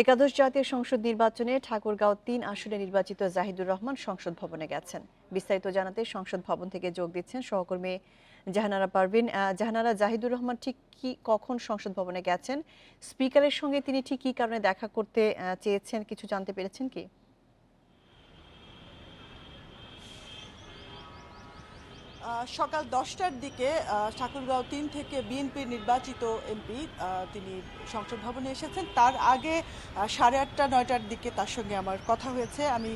একাদশ জাতীয় সংসদ নির্বাচনে ঠাকুরগাঁও ৩ আসনে নির্বাচিত জাহিদুর রহমান সংসদ ভবনে গেছেন। বিস্তারিত জানাতে সংসদ ভবন থেকে যোগ দিচ্ছেন সহকর্মী জাহানারা পারভিন। জাহানারা, জাহিদুর রহমান ঠিক কখন সংসদ ভবনে গেছেন, স্পিকারের সঙ্গে তিনি ঠিক কী কারণে দেখা করতে চেয়েছেন, কিছু জানতে পেরেছেন কি? সকাল ১০টার দিকে ঠাকুরগাঁও ৩ থেকে বিএনপির নির্বাচিত এমপি তিনি সংসদ ভবনে এসেছেন। তার আগে ৮:৩০-৯টার দিকে তার সঙ্গে আমার কথা হয়েছে। আমি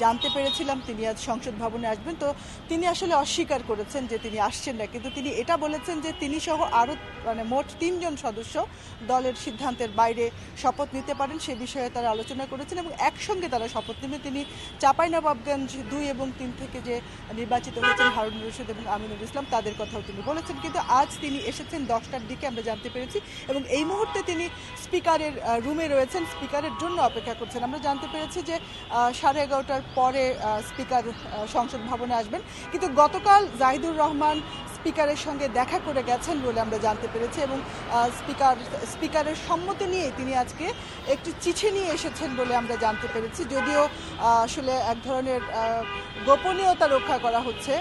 জানতে পেরেছিলাম তিনি আজ সংসদ ভবনে আসবেন। তো তিনি আসলে অস্বীকার করেছেন যে তিনি আসছেন না, কিন্তু তিনি এটা বলেছেন যে তিনি সহ আরও মোট ৩ জন সদস্য দলের সিদ্ধান্তের বাইরে শপথ নিতে পারেন, সে বিষয়ে তারা আলোচনা করেছেন এবং একসঙ্গে তারা শপথ নেবেন। তিনি চাঁপাইনবাবগঞ্জ ২ এবং ৩ থেকে যে নির্বাচিত হয়েছেন হারুনুর রশিদ এবং আমিনুল ইসলাম, তাদের কথাও তিনি বলেছেন। কিন্তু আজ তিনি এসেছেন ১০টার দিকে, আমরা জানতে পেরেছি, এবং এই মুহূর্তে তিনি স্পিকারের রুমে রয়েছেন, স্পিকারের জন্য অপেক্ষা করছেন। আমরা জানতে পেরেছি যে 11:30টার পরে স্পিকার সংসদ ভবনে আসবেন। কিন্তু গতকাল জাহিদুর রহমান স্পিকারের সঙ্গে দেখা করে গেছেন বলে আমরা জানতে পেরেছি এবং স্পিকারের সম্মতি নিয়ে তিনি আজকে একটি চিঠি নিয়ে এসেছেন বলে আমরা জানতে পেরেছি। যদিও আসলে এক ধরনের গোপনীয়তা রক্ষা করা হচ্ছে,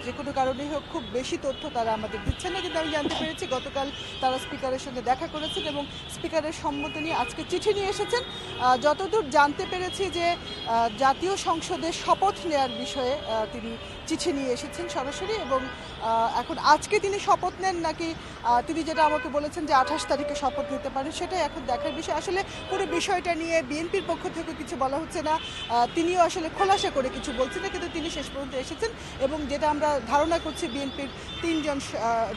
যে কোনো কারণেই হোক খুব বেশি তথ্য তারা আমাদের দিচ্ছেন না, কিন্তু আমি জানতে পেরেছি গতকাল তারা স্পিকারের সঙ্গে দেখা করেছেন এবং স্পিকারের সম্মতি নিয়ে আজকে চিঠি নিয়ে এসেছেন। যতদূর জানতে পেরেছি যে জাতীয় সংসদে শপথ নেওয়ার বিষয়ে তিনি চিঠি নিয়ে এসেছেন সরাসরি, এবং এখন আজকে তিনি শপথ নেন নাকি তিনি যেটা আমাকে বলেছেন যে ২৮ তারিখে শপথ নিতে পারেন, সেটাই এখন দেখার বিষয়। আসলে পুরো বিষয়টা নিয়ে বিএনপির পক্ষ থেকে কিছু বলা হচ্ছে না, তিনিও আসলে খোলাসা করে কিছু বলছেন না, কিন্তু তিনি শেষ পর্যন্ত এসেছেন এবং যেটা আমরা ধারণা করছি বিএনপির ৩ জন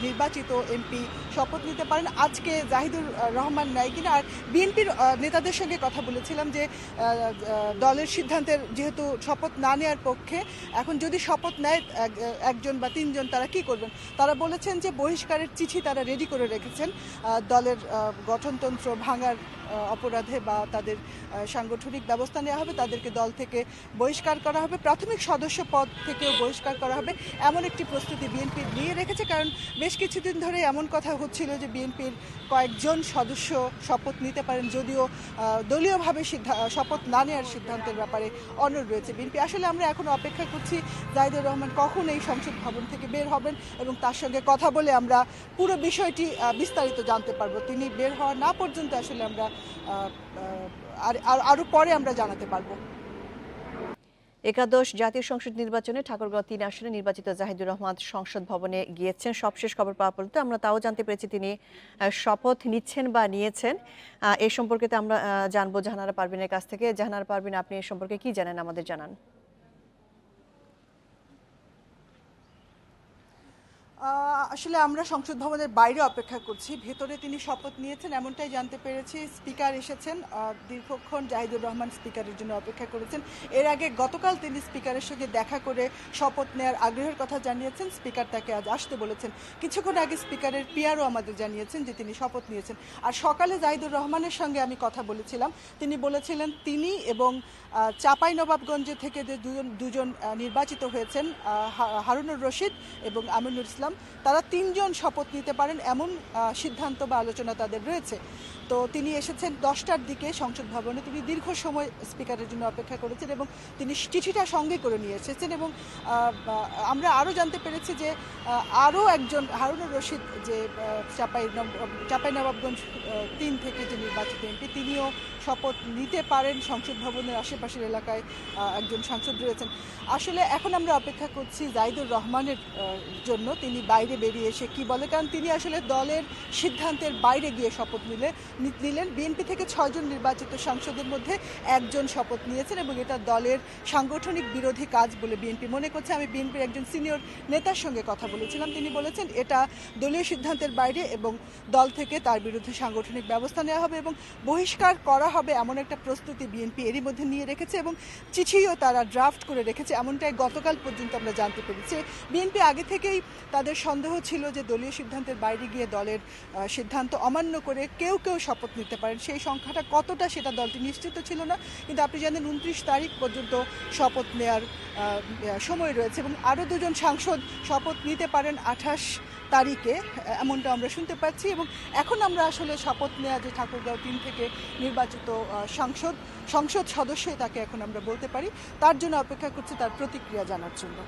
নির্বাচিত এমপি শপথ নিতে পারেন। আজকে জাহিদুর রহমান নেয় কিনা, আর বিএনপির নেতাদের সঙ্গে কথা বলেছিলাম যে দলের সিদ্ধান্তের যেহেতু শপথ না নেওয়ার পক্ষে, এখন যদি শপথ নেয় একজন বা ৩ জন, তারা কি করবেন? তারা বলেছেন যে বহিষ্কারের চিঠি তারা রেডি করে রেখেছেন দলের গঠনতন্ত্র ভাঙার অপরাধে, বা তাদের সাংগঠনিক ব্যবস্থা নেওয়া হবে, তাদেরকে দল থেকে বহিষ্কার করা হবে, প্রাথমিক সদস্য পদ থেকেও বহিষ্কার করা হবে, এমন একটি প্রস্তুতি বিএনপি নিয়ে রেখেছে। কারণ বেশ কিছুদিন ধরে এমন কথা হচ্ছিল যে বিএনপির কয়েকজন সদস্য শপথ নিতে পারেন, যদিও দলীয়ভাবে শপথ না নেওয়ার সিদ্ধান্তের ব্যাপারে অনড় রয়েছে বিএনপি। আসলে আমরা এখন অপেক্ষা করছি জাহিদুর রহমান কখন এই সংসদ ভবন থেকে বের হবেন এবং তার সঙ্গে কথা বলে আমরা পুরো বিষয়টি বিস্তারিত জানতে পারবো। তিনি বের হওয়া না পর্যন্ত আসলে আমরা আরো পরে আমরা জানাতে পারবো। একাদশ জাতীয় সংসদ নির্বাচনে ঠাকুরগাঁও ৩ আসনে নির্বাচিত জাহিদুর রহমান সংসদ ভবনে গিয়েছেন। সবশেষ খবর পাওয়া পর্যন্ত আমরা তাও জানতে পেরেছি তিনি শপথ নিচ্ছেন বা নিয়েছেন। এই সম্পর্কে আমরা জানবো জাহানারা পারভিনের কাছ থেকে। জাহানারা পারভিন, আপনি এ সম্পর্কে কি জানেন, আমাদের জানান। আসলে আমরা সংসদ ভবনের বাইরে অপেক্ষা করছি, ভেতরে তিনি শপথ নিয়েছেন এমনটাই জানতে পেরেছি। স্পিকার এসেছেন, দীর্ঘক্ষণ জাহিদুর রহমান স্পিকারের জন্য অপেক্ষা করেছেন। এর আগে গতকাল তিনি স্পিকারের সঙ্গে দেখা করে শপথ নেওয়ার আগ্রহের কথা জানিয়েছেন। স্পিকার তাকে আজ আসতে বলেছেন। কিছুক্ষণ আগে স্পিকারের পিআরও আমাদের জানিয়েছেন যে তিনি শপথ নিয়েছেন। আর সকালে জাহিদুর রহমানের সঙ্গে আমি কথা বলেছিলাম, তিনি বলেছিলেন তিনি এবং চাঁপাইনবাবগঞ্জ থেকে যে দুজন নির্বাচিত হয়েছেন, হারুনুর রশিদ এবং আমিনুল ইসলাম, তারা ৩ জন শপথ নিতে পারেন এমন সিদ্ধান্ত বা আলোচনা তাদের রয়েছে। তো তিনি এসেছেন 10টার দিকে সংসদ ভবনে। তিনি দীর্ঘ সময় স্পিকারের জন্য অপেক্ষা করেছেন এবং তিনি চিঠিটা সঙ্গে করে নিয়ে এসেছেন। এবং আমরা জানতে পেরেছি যে আরও একজন হারুনুর রশিদ, যে চাঁপাইনবাবগঞ্জ ৩ থেকে যে নির্বাচিত এমপি, তিনিও শপথ নিতে পারেন। সংসদ ভবনের আশেপাশের এলাকায় একজন সাংসদ রয়েছেন। আসলে এখন আমরা অপেক্ষা করছি জাহিদুর রহমানের জন্য, তিনি বাইরে বেরিয়ে এসে কি বলে, কারণ তিনি আসলে দলের সিদ্ধান্তের বাইরে গিয়ে শপথ নিলেন। বিএনপি থেকে ৬ জন নির্বাচিত সাংসদের মধ্যে একজন শপথ নিয়েছেন এবং এটা দলের সাংগঠনিক বিরোধী কাজ বলে বিএনপি মনে করছে। আমি বিএনপির একজন সিনিয়র নেতার সঙ্গে কথা বলেছিলাম, তিনি বলেছেন এটা দলীয় সিদ্ধান্তের বাইরে এবং দল থেকে তার বিরুদ্ধে সাংগঠনিক ব্যবস্থা নেওয়া হবে এবং বহিষ্কার করা হবে, এমন একটা প্রস্তুতি বিএনপি এরই মধ্যে নিয়ে রেখেছে এবং চিঠিও তারা ড্রাফট করে রেখেছে, এমনটাই গতকাল পর্যন্ত আমরা জানতে পেরেছি। বিএনপি আগে থেকেই তাদের সন্দেহ ছিল যে দলীয় সিদ্ধান্তের বাইরে গিয়ে দলের সিদ্ধান্ত অমান্য করে কেউ শপথ নিতে পারেন। সেই সংখ্যাটা কতটা সেটা দলটি নিশ্চিত ছিল না, কিন্তু আপনি জানেন ২৯ তারিখ পর্যন্ত শপথ নেওয়ার সময় রয়েছে এবং আরও ২ জন সাংসদ শপথ নিতে পারেন ২৮ তারিখে, এমনটা আমরা শুনতে পাচ্ছি। এবং এখন আমরা আসলে শপথ নেওয়া যে ঠাকুরগাঁও 3 থেকে নির্বাচিত সংসদ সদস্যই তাকে এখন আমরা বলতে পারি, তার জন্য অপেক্ষা করছি, তার প্রতিক্রিয়া জানার জন্য।